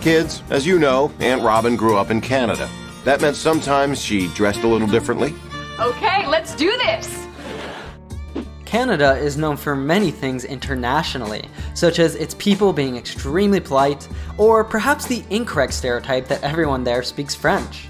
Kids, as you know, Aunt Robin grew up in Canada. That meant sometimes she dressed a little differently. Okay, let's do this! Canada is known for many things internationally, such as its people being extremely polite, or perhaps the incorrect stereotype that everyone there speaks French.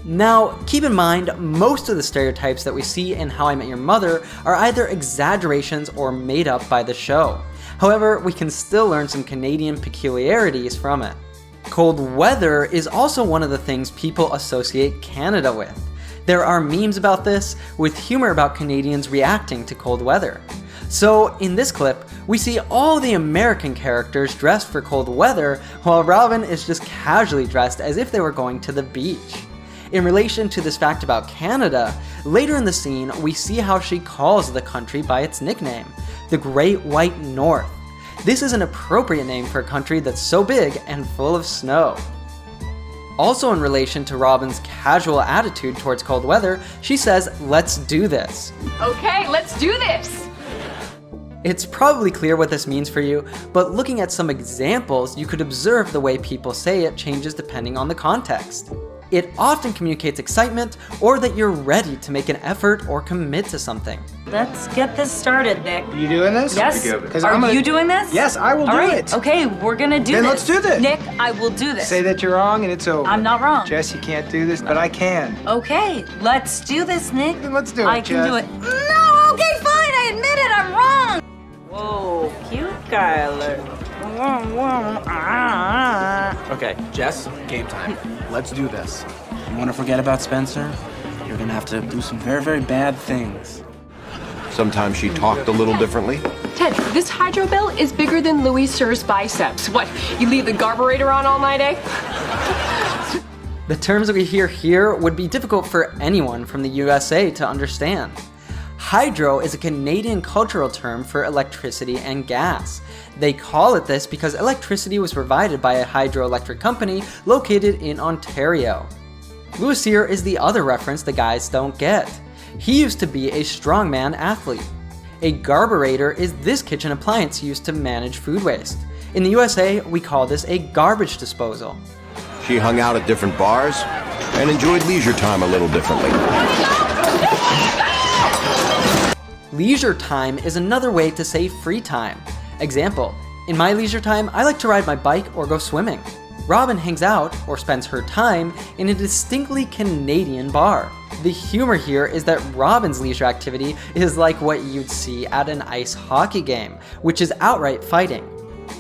Now, keep in mind, most of the stereotypes that we see in How I Met Your Mother are either exaggerations or made up by the show. However, we can still learn some Canadian peculiarities from it. Cold weather is also one of the things people associate Canada with. There are memes about this, with humor about Canadians reacting to cold weather. So in this clip, we see all the American characters dressed for cold weather, while Robin is just casually dressed as if they were going to the beach. In relation to this fact about Canada, later in the scene, we see how she calls the country by its nickname, the Great White North. This is an appropriate name for a country that's so big and full of snow. Also in relation to Robin's casual attitude towards cold weather, she says, "Let's do this." Okay, let's do this! It's probably clear what this means for you, but looking at some examples, you could observe the way people say it changes depending on the context. It often communicates excitement or that you're ready to make an effort or commit to something. Let's get this started, Nick. You doing this? Yes. Because Are you doing this? Yes, I will All do right. it. Okay, we're gonna do Then this. let's do this. Nick, I will do this. Say that you're wrong and it's over. I'm not wrong. Jess, you can't do this, but I can. Okay, let's do this, Nick. Then let's do it, I can Jess. do it. No, okay, fine, I admit it, I'm wrong. Whoa, cute guy alert. Okay, Jess, game time. Let's do this. You want to forget about Spencer? You're gonna have to do some very, very bad things. Sometimes she talked a little differently. Ted, this hydro bill is bigger than Louis Sir's biceps. What, you leave the carburetor on all night, eh? The terms that we hear here would be difficult for anyone from the USA to understand. Hydro is a Canadian cultural term for electricity and gas. They call it this because electricity was provided by a hydroelectric company located in Ontario. Louis Cyr is the other reference the guys don't get. He used to be a strongman athlete. A carburetor is this kitchen appliance used to manage food waste. In the USA, we call this a garbage disposal. She hung out at different bars and enjoyed leisure time a little differently. Leisure time is another way to say free time. Example, in my leisure time, I like to ride my bike or go swimming. Robin hangs out, or spends her time, in a distinctly Canadian bar. The humor here is that Robin's leisure activity is like what you'd see at an ice hockey game, which is outright fighting.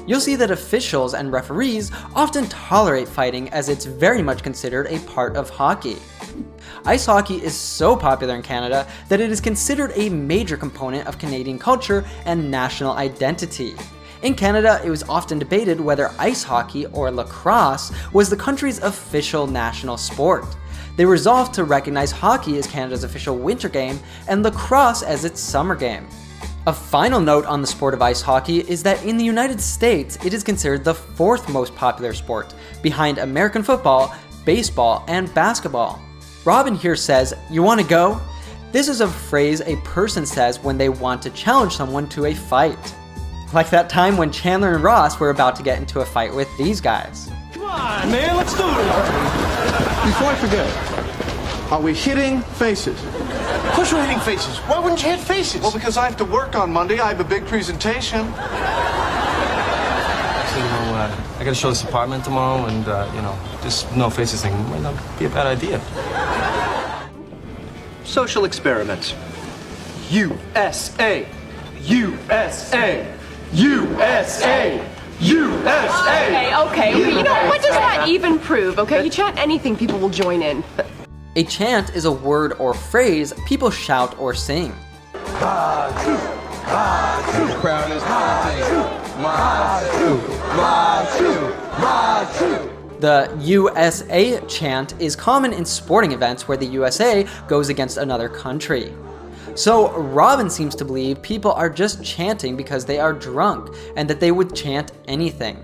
You'll see that officials and referees often tolerate fighting as it's very much considered a part of hockey. Ice hockey is so popular in Canada that it is considered a major component of Canadian culture and national identity. In Canada, it was often debated whether ice hockey or lacrosse was the country's official national sport. They resolved to recognize hockey as Canada's official winter game and lacrosse as its summer game. A final note on the sport of ice hockey is that in the United States, it is considered the fourth most popular sport, behind American football, baseball, and basketball. Robin here says, "You want to go?" This is a phrase a person says when they want to challenge someone to a fight. Like that time when Chandler and Ross were about to get into a fight with these guys. Come on, man, let's do it. Before I forget, are we hitting faces? Of course we're hitting faces. Why wouldn't you hit faces? Well, because I have to work on Monday. I have a big presentation. So, I gotta show this apartment tomorrow, and, just no faces thing might not be a bad idea. Social experiments. USA. USA. USA. USA. Okay, you know, what does that even prove, okay? You chant anything, people will join in. A chant is a word or phrase people shout or sing. The crowd is The USA chant is common in sporting events where the USA goes against another country. So Robin seems to believe people are just chanting because they are drunk and that they would chant anything.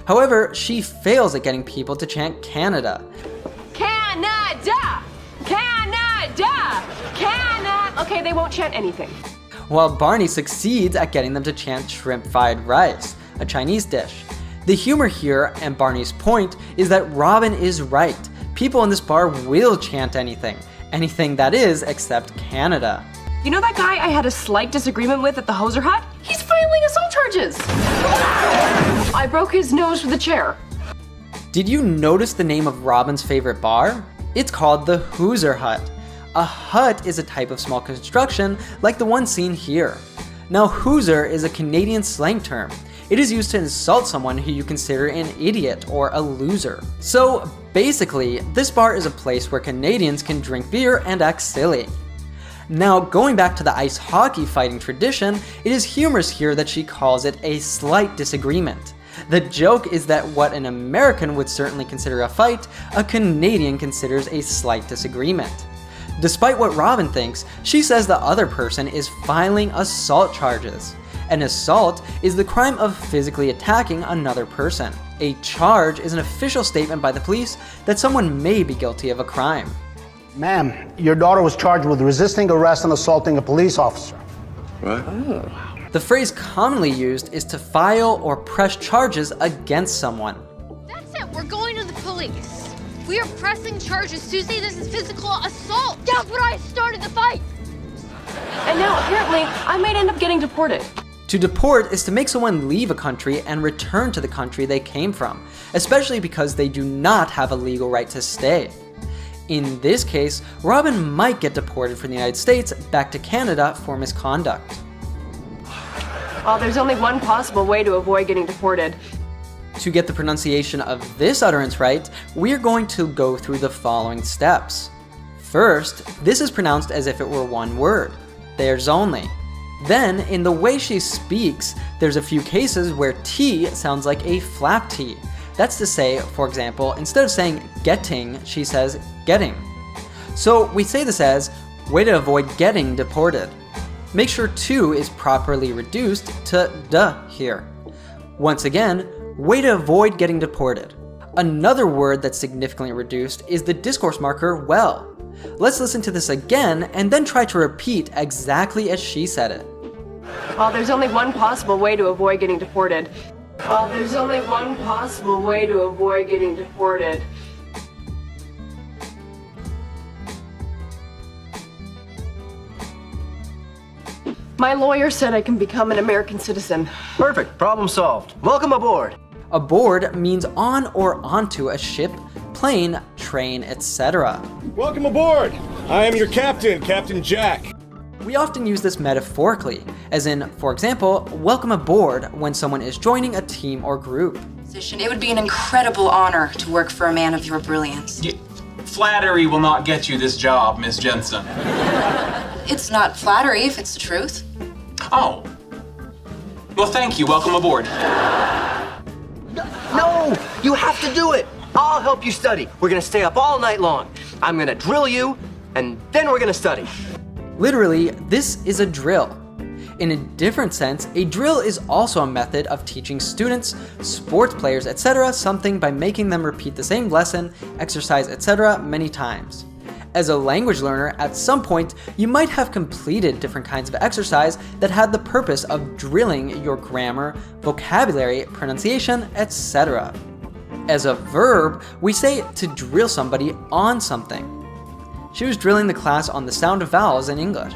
However, she fails at getting people to chant Canada. Canada! Canada! Canada! Okay, they won't chant anything. While Barney succeeds at getting them to chant shrimp fried rice, a Chinese dish. The humor here, and Barney's point, is that Robin is right. People in this bar will chant anything. Anything that is, except Canada. You know that guy I had a slight disagreement with at the Hoser Hut? He's filing assault charges! I broke his nose with a chair. Did you notice the name of Robin's favorite bar? It's called the Hoser Hut. A hut is a type of small construction like the one seen here. Now, Hoser is a Canadian slang term. It is used to insult someone who you consider an idiot or a loser. So basically, this bar is a place where Canadians can drink beer and act silly. Now, going back to the ice hockey fighting tradition, it is humorous here that she calls it a slight disagreement. The joke is that what an American would certainly consider a fight, a Canadian considers a slight disagreement. Despite what Robin thinks, she says the other person is filing assault charges. An assault is the crime of physically attacking another person. A charge is an official statement by the police that someone may be guilty of a crime. Ma'am, your daughter was charged with resisting arrest and assaulting a police officer. What? The phrase commonly used is to file or press charges against someone. That's it, we're going to the police. We are pressing charges. Susie, this is physical assault. Yeah, but I started the fight. And now, apparently, I might end up getting deported. To deport is to make someone leave a country and return to the country they came from, especially because they do not have a legal right to stay. In this case, Robin might get deported from the United States back to Canada for misconduct. Well, there's only one possible way to avoid getting deported. To get the pronunciation of this utterance right, we're going to go through the following steps. First, this is pronounced as if it were one word. There's only. Then, in the way she speaks, there's a few cases where T sounds like a flap T. That's to say, for example, instead of saying getting, she says getting. So we say this as, way to avoid getting deported. Make sure to is properly reduced to duh here. Once again, way to avoid getting deported. Another word that's significantly reduced is the discourse marker well. Let's listen to this again and then try to repeat exactly as she said it. Well, there's only one possible way to avoid getting deported. Well, there's only one possible way to avoid getting deported. My lawyer said I can become an American citizen. Perfect. Problem solved. Welcome aboard. Aboard means on or onto a ship, plane, train, etc. Welcome aboard. I am your captain, Captain Jack. We often use this metaphorically, as in, for example, welcome aboard when someone is joining a team or group. It would be an incredible honor to work for a man of your brilliance. Flattery will not get you this job, Miss Jensen. It's not flattery if it's the truth. Oh. Well, thank you. Welcome aboard. No, you have to do it. I'll help you study. We're gonna stay up all night long. I'm gonna drill you, and then we're gonna study. Literally, this is a drill. In a different sense, a drill is also a method of teaching students, sports players, etc. something by making them repeat the same lesson, exercise, etc. many times. As a language learner, at some point, you might have completed different kinds of exercise that had the purpose of drilling your grammar, vocabulary, pronunciation, etc. As a verb, we say to drill somebody on something. She was drilling the class on the sound of vowels in English.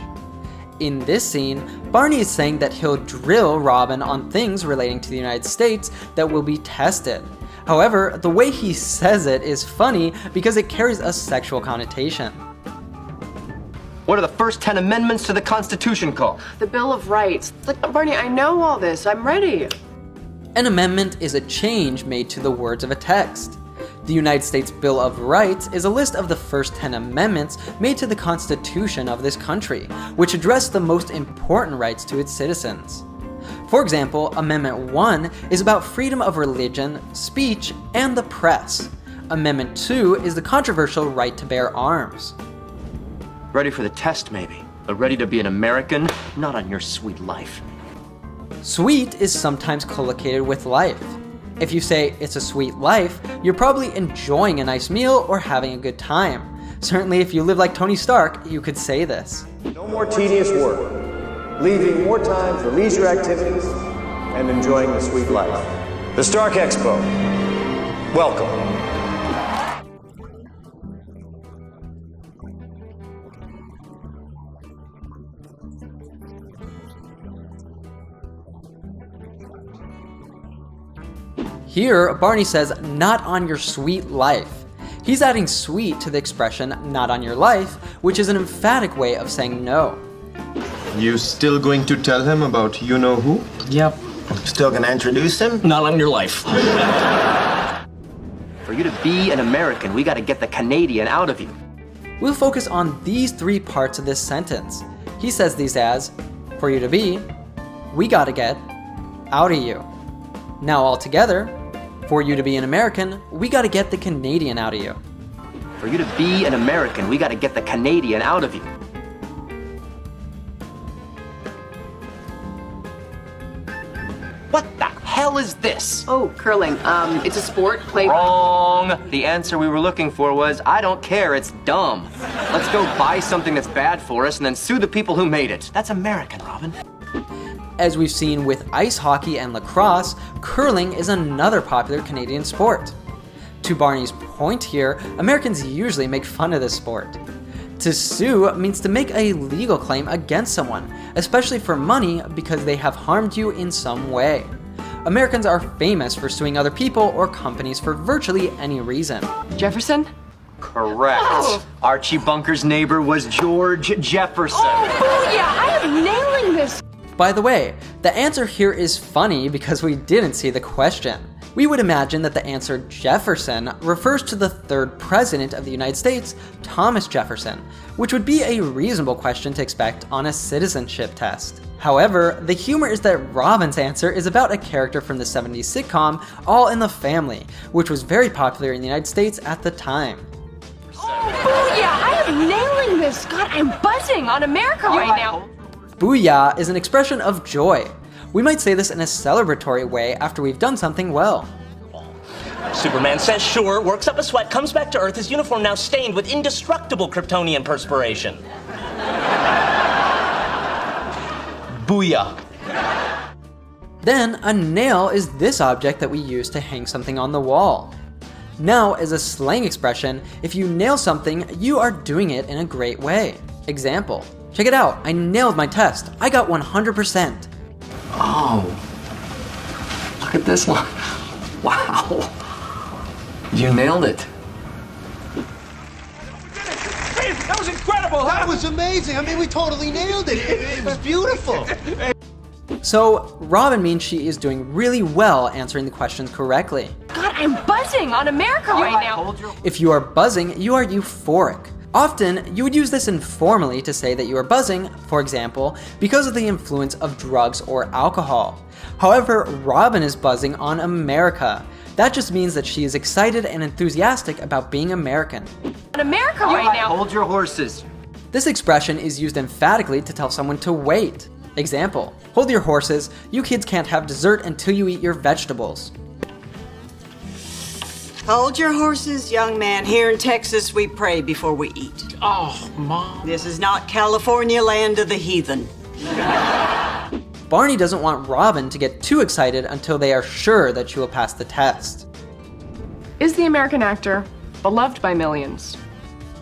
In this scene, Barney is saying that he'll drill Robin on things relating to the United States that will be tested. However, the way he says it is funny because it carries a sexual connotation. What are the first 10 amendments to the Constitution called? The Bill of Rights. Like, Barney, I know all this. I'm ready. An amendment is a change made to the words of a text. The United States Bill of Rights is a list of the first 10 amendments made to the Constitution of this country, which address the most important rights to its citizens. For example, Amendment 1 is about freedom of religion, speech, and the press. Amendment 2 is the controversial right to bear arms. Ready for the test, maybe, but ready to be an American? Not on your sweet life. Sweet is sometimes collocated with life. If you say it's a sweet life, you're probably enjoying a nice meal or having a good time. Certainly if you live like Tony Stark, you could say this. No more tedious work, leaving more time for leisure activities and enjoying the sweet life. The Stark Expo. Welcome. Here, Barney says, not on your sweet life. He's adding sweet to the expression, not on your life, which is an emphatic way of saying no. You still going to tell him about you-know-who? Yep. Still gonna introduce him? Not on your life. For you to be an American, we gotta get the Canadian out of you. We'll focus on these three parts of this sentence. He says these as, for you to be, we gotta get, out of you. Now all together, for you to be an American, we gotta get the Canadian out of you. For you to be an American, we gotta get the Canadian out of you. What the hell is this? Oh, curling. It's a sport played. Wrong. The answer we were looking for was, I don't care, it's dumb. Let's go buy something that's bad for us and then sue the people who made it. That's American, Robin. As we've seen with ice hockey and lacrosse, curling is another popular Canadian sport. To Barney's point here, Americans usually make fun of this sport. To sue means to make a legal claim against someone, especially for money because they have harmed you in some way. Americans are famous for suing other people or companies for virtually any reason. Jefferson? Correct. Oh. Archie Bunker's neighbor was George Jefferson. Oh, yeah, I am nailing this. By the way, the answer here is funny because we didn't see the question. We would imagine that the answer Jefferson refers to the third president of the United States, Thomas Jefferson, which would be a reasonable question to expect on a citizenship test. However, the humor is that Robin's answer is about a character from the 70s sitcom All in the Family, which was very popular in the United States at the time. Oh, yeah, I am nailing this. God, I'm buzzing on America right now. Booyah is an expression of joy. We might say this in a celebratory way after we've done something well. Superman says sure, works up a sweat, comes back to Earth, his uniform now stained with indestructible Kryptonian perspiration. Booyah. Then, a nail is this object that we use to hang something on the wall. Now, as a slang expression, if you nail something, you are doing it in a great way. Example, check it out, I nailed my test. I got 100%. Oh, look at this one. Wow. You nailed it. That was incredible! That was amazing! I mean, we totally nailed it! It was beautiful! So, Robin means she is doing really well answering the questions correctly. God, I'm buzzing on America right now. If you are buzzing, you are euphoric. Often, you would use this informally to say that you are buzzing, for example, because of the influence of drugs or alcohol. However, Robin is buzzing on America. That just means that she is excited and enthusiastic about being American. On America right now. Hold your horses. This expression is used emphatically to tell someone to wait. Example, hold your horses, you kids can't have dessert until you eat your vegetables. Hold your horses, young man. Here in Texas, we pray before we eat. Oh, Mom. This is not California, land of the heathen. Barney doesn't want Robin to get too excited until they are sure that she will pass the test. Is the American actor beloved by millions?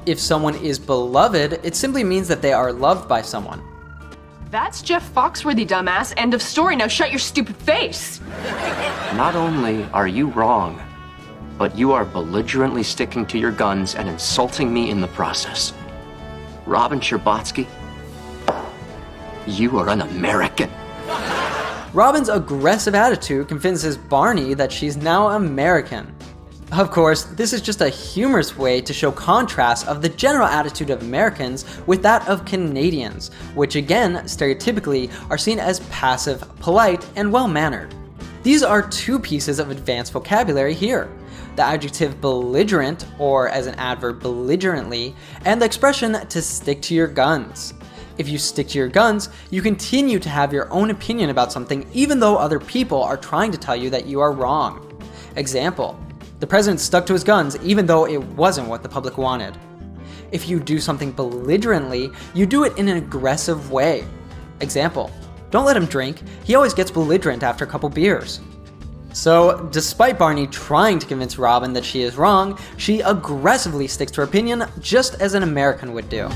If someone is beloved, it simply means that they are loved by someone. That's Jeff Foxworthy, dumbass. End of story. Now shut your stupid face. Not only are you wrong, but you are belligerently sticking to your guns and insulting me in the process. Robin Scherbatsky, you are an American. Robin's aggressive attitude convinces Barney that she's now American. Of course, this is just a humorous way to show contrast of the general attitude of Americans with that of Canadians, which again, stereotypically, are seen as passive, polite, and well-mannered. These are two pieces of advanced vocabulary here. The adjective belligerent, or as an adverb belligerently, and the expression to stick to your guns. If you stick to your guns, you continue to have your own opinion about something even though other people are trying to tell you that you are wrong. Example, the president stuck to his guns even though it wasn't what the public wanted. If you do something belligerently, you do it in an aggressive way. Example, don't let him drink, he always gets belligerent after a couple beers. So, despite Barney trying to convince Robin that she is wrong, she aggressively sticks to her opinion just as an American would do.